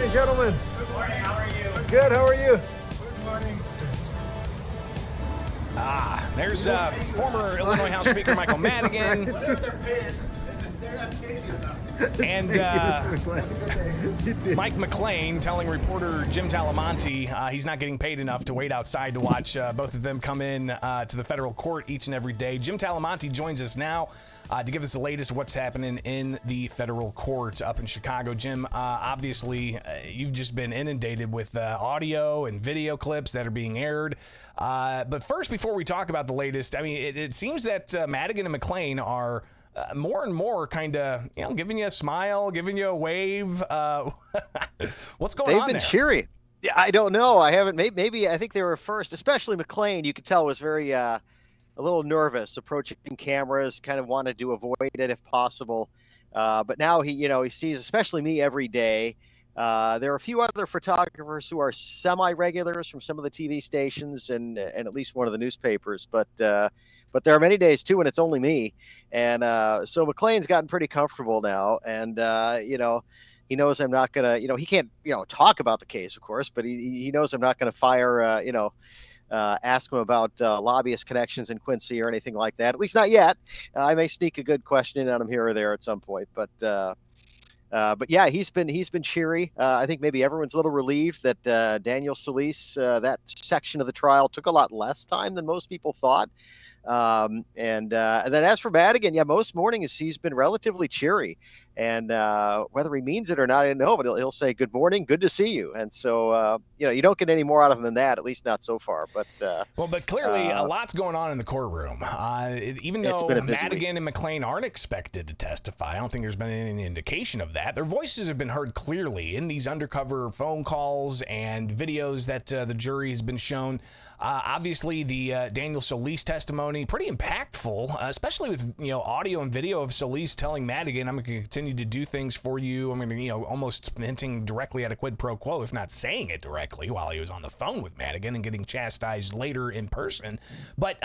morning, gentlemen. Good morning. How are you? Good. How are you? Good morning. There's former Illinois House Speaker Michael Madigan. They're not paid enough. And Mike McClain telling reporter Jim Talamonti he's not getting paid enough to wait outside to watch both of them come in to the federal court each and every day. Jim Talamonti joins us now to give us the latest of what's happening in the federal court up in Chicago. Jim, obviously, you've just been inundated with audio and video clips that are being aired. But first, before we talk about the latest, I mean, it seems that Madigan and McClain are more and more kind of, giving you a smile, giving you a wave. What's going on They've been there? cheery. Yeah, I don't know. I haven't. Maybe I think they were first, especially McClain. You could tell was very a little nervous approaching cameras. Kind of wanted to avoid it if possible. But now he sees, especially me, every day. There are a few other photographers who are semi-regulars from some of the TV stations and at least one of the newspapers. But there are many days too when it's only me. And so McClain's gotten pretty comfortable now, and he knows I'm not gonna, he can't, talk about the case, of course, but he knows I'm not gonna fire, ask him about lobbyist connections in Quincy or anything like that. At least not yet. I may sneak a good question in on him here or there at some point, but yeah, he's been cheery. I think maybe everyone's a little relieved that Daniel Solis, that section of the trial took a lot less time than most people thought. And then as for Madigan, most mornings he's been relatively cheery, and whether he means it or not, I don't know, but he'll say good morning, good to see you. And so you don't get any more out of him than that, at least not so far. But but clearly a lot's going on in the courtroom. Even though Madigan and McClain aren't expected to testify, I don't think there's been any indication of that. Their voices have been heard clearly in these undercover phone calls and videos that the jury has been shown. Obviously, the Daniel Solis testimony, pretty impactful, especially with audio and video of Solis telling Madigan, "I'm going to continue to do things for you." I'm going to, almost hinting directly at a quid pro quo, if not saying it directly, while he was on the phone with Madigan and getting chastised later in person. But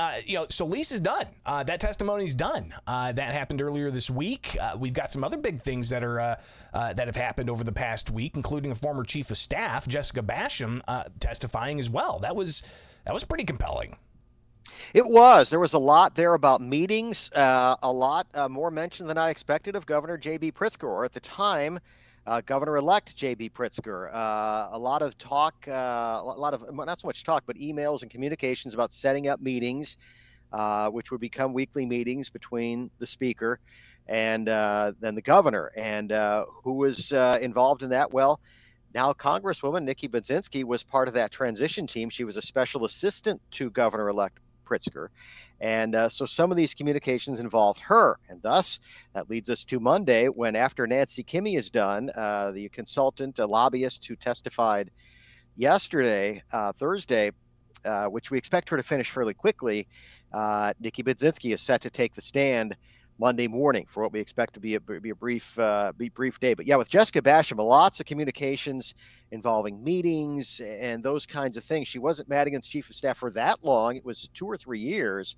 Solis is done. That testimony's done. That happened earlier this week. We've got some other big things that are that have happened over the past week, including a former chief of staff, Jessica Basham, testifying as well. That was pretty compelling. It was. There was a lot there about meetings, a lot more mention than I expected of Governor J.B. Pritzker, or at the time, Governor-elect J.B. Pritzker. A lot of talk, not so much talk, but emails and communications about setting up meetings, which would become weekly meetings between the speaker and then the governor. And who was involved in that? Well, now Congresswoman Nikki Budzinski was part of that transition team. She was a special assistant to Governor-elect Pritzker. And so some of these communications involved her. And thus, that leads us to Monday, when after Nancy Kimmy is done, the consultant, a lobbyist who testified yesterday, Thursday, which we expect her to finish fairly quickly, Nikki Budzinski is set to take the stand Monday morning for what we expect to be a brief day. But yeah, with Jessica Basham, lots of communications involving meetings and those kinds of things. She wasn't Madigan's chief of staff for that long. It was 2 or 3 years,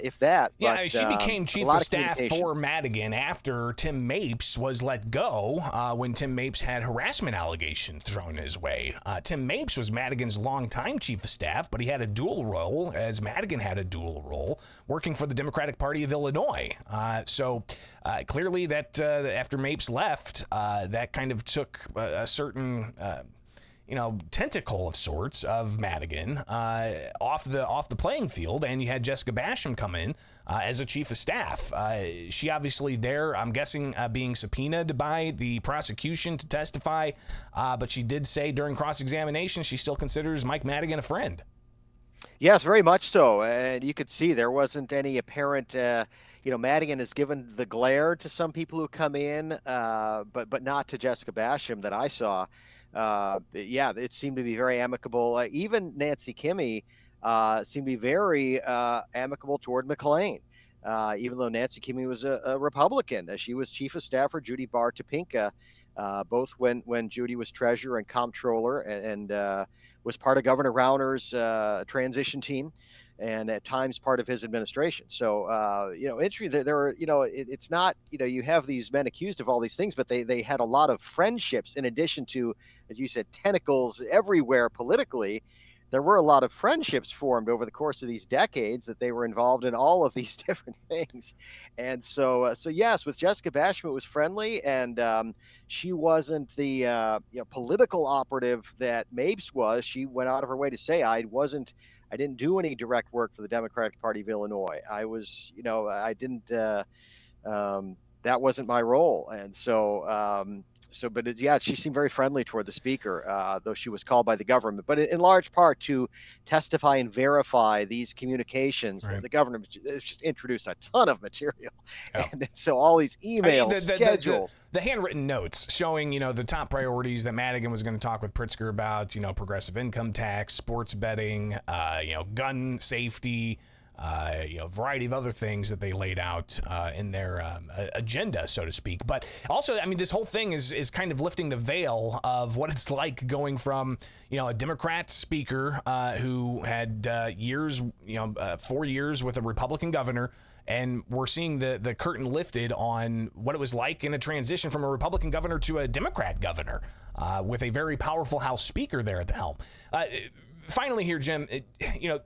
if that. Yeah, but, she became chief of staff for Madigan after Tim Mapes was let go when Tim Mapes had harassment allegations thrown his way. Tim Mapes was Madigan's longtime chief of staff, but he had a dual role, as Madigan had a dual role, working for the Democratic Party of Illinois. So clearly that after Mapes left, that kind of took a certain tentacle of sorts of Madigan off the playing field, and you had Jessica Basham come in as a chief of staff. She obviously there, I'm guessing, being subpoenaed by the prosecution to testify, but she did say during cross-examination she still considers Mike Madigan a friend. Yes, very much so. And you could see there wasn't any apparent, Madigan has given the glare to some people who come in, but not to Jessica Basham that I saw. It seemed to be very amicable. Even Nancy Kimmy seemed to be very amicable toward McClain, even though Nancy Kimmy was a Republican. She was chief of staff for Judy Barr Topinka, both when Judy was treasurer and comptroller and was part of Governor Rauner's transition team. and at times part of his administration. So, interesting. There are, it's not, you have these men accused of all these things, but they had a lot of friendships in addition to, as you said, tentacles everywhere politically. There were a lot of friendships formed over the course of these decades that they were involved in all of these different things. And so yes, with Jessica Basham, it was friendly, and she wasn't the political operative that Mapes was. She went out of her way to say, I didn't do any direct work for the Democratic Party of Illinois. I was, I didn't, that wasn't my role. And but she seemed very friendly toward the speaker, though she was called by the government, but in large part to testify and verify these communications. Right. The government just introduced a ton of material. Yeah. And so all these emails, schedules. The handwritten notes showing, the top priorities that Madigan was going to talk with Pritzker about, progressive income tax, sports betting, gun safety, a variety of other things that they laid out in their agenda, so to speak. But also, this whole thing is kind of lifting the veil of what it's like going from, a Democrat speaker who had 4 years with a Republican governor, and we're seeing the curtain lifted on what it was like in a transition from a Republican governor to a Democrat governor with a very powerful House Speaker there at the helm. Finally here, Jim,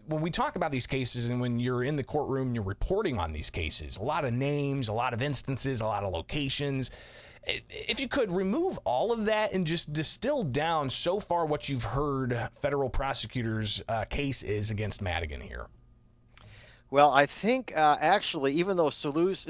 when we talk about these cases and when you're in the courtroom and you're reporting on these cases, a lot of names, a lot of instances, a lot of locations. If you could remove all of that and just distill down so far what you've heard federal prosecutors' case is against Madigan here. Well, I think actually, even though Solis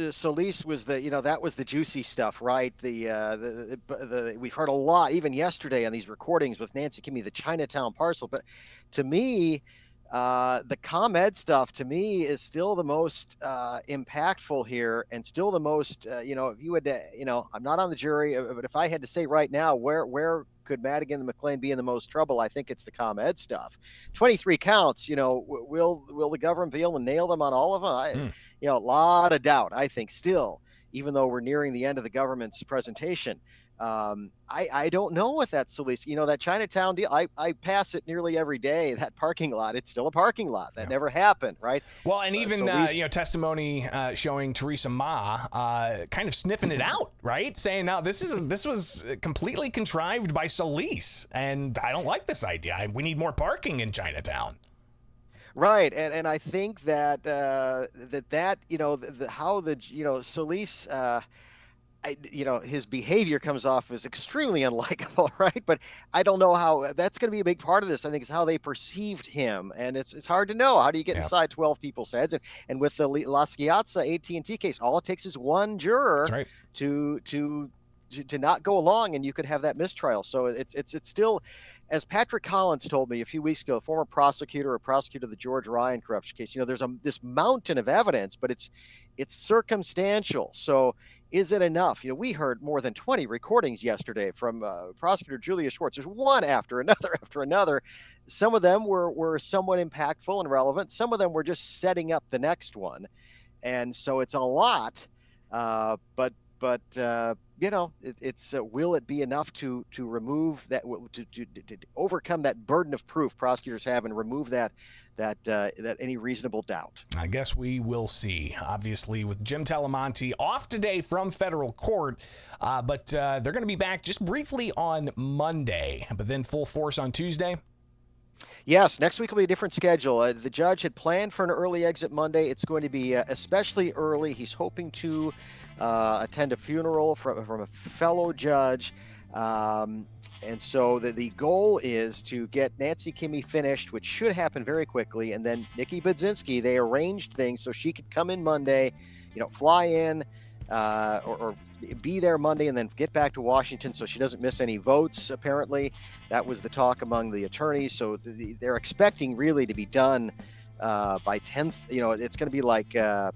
was that was the juicy stuff, right? We've heard a lot, even yesterday on these recordings with Nancy Kimmy, the Chinatown parcel. But to me, the ComEd stuff to me is still the most impactful here, and still the most. If you had to, I'm not on the jury, but if I had to say right now, where could Madigan and McClain be in the most trouble? I think it's the ComEd stuff. 23 counts. Will the government be able to nail them on all of them? A lot of doubt, I think, still, even though we're nearing the end of the government's presentation. I don't know what that Solis, that Chinatown deal, I pass it nearly every day. That parking lot, it's still a parking lot. That never happened, right? Well, and even, testimony showing Teresa Ma kind of sniffing it out, right? Saying, now, this was completely contrived by Solis, and I don't like this idea. We need more parking in Chinatown. Right, and I think that Solis, his behavior comes off as extremely unlikable, right? But I don't know how that's going to be a big part of this. I think it's how they perceived him, and it's hard to know. How do you get inside 12 people's heads? And with the La Schiazza AT&T case, all it takes is one juror to not go along, and you could have that mistrial. So it's still, as Patrick Collins told me a few weeks ago, former prosecutor of the George Ryan corruption case. There's this mountain of evidence, but it's circumstantial. So is it enough? We heard more than 20 recordings yesterday from prosecutor Julia Schwartz. There's one after another after another. Some of them were somewhat impactful and relevant. Some of them were just setting up the next one, and so it's a lot. But it's will it be enough to remove that, to overcome that burden of proof prosecutors have, and remove that any reasonable doubt? I guess we will see. Obviously, with Jim Talamonti off today from federal court, but they're going to be back just briefly on Monday, but then full force on Tuesday. Yes, next week will be a different schedule. The judge had planned for an early exit Monday. It's going to be especially early. He's hoping to attend a funeral from a fellow judge. And so the goal is to get Nancy Kimmy finished, which should happen very quickly. And then Nikki Budzinski, they arranged things so she could come in Monday, fly in or be there Monday and then get back to Washington so she doesn't miss any votes, apparently. That was the talk among the attorneys. So they're expecting really to be done by 10th. It's going to be like 9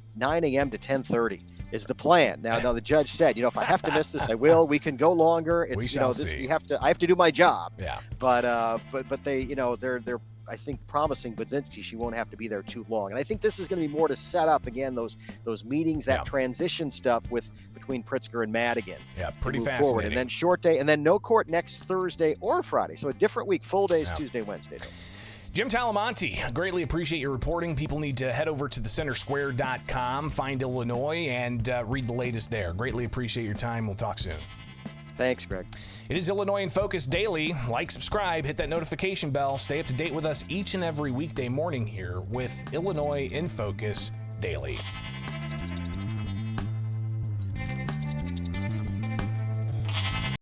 a.m. to 10:30 is the plan. Now the judge said, if I have to miss this, I will. We can go longer. It's I have to do my job. Yeah. But they they're I think promising Budzinski she won't have to be there too long. And I think this is going to be more to set up again those meetings, that transition stuff between Pritzker and Madigan. Yeah, pretty fascinating. Forward. And then short day, and then no court next Thursday or Friday. So a different week, full days Tuesday, Wednesday. Jim Talamonti, greatly appreciate your reporting. People need to head over to thecentersquare.com, find Illinois, and read the latest there. Greatly appreciate your time. We'll talk soon. Thanks, Greg. It is Illinois in Focus Daily. Like, subscribe, hit that notification bell. Stay up to date with us each and every weekday morning here with Illinois in Focus Daily.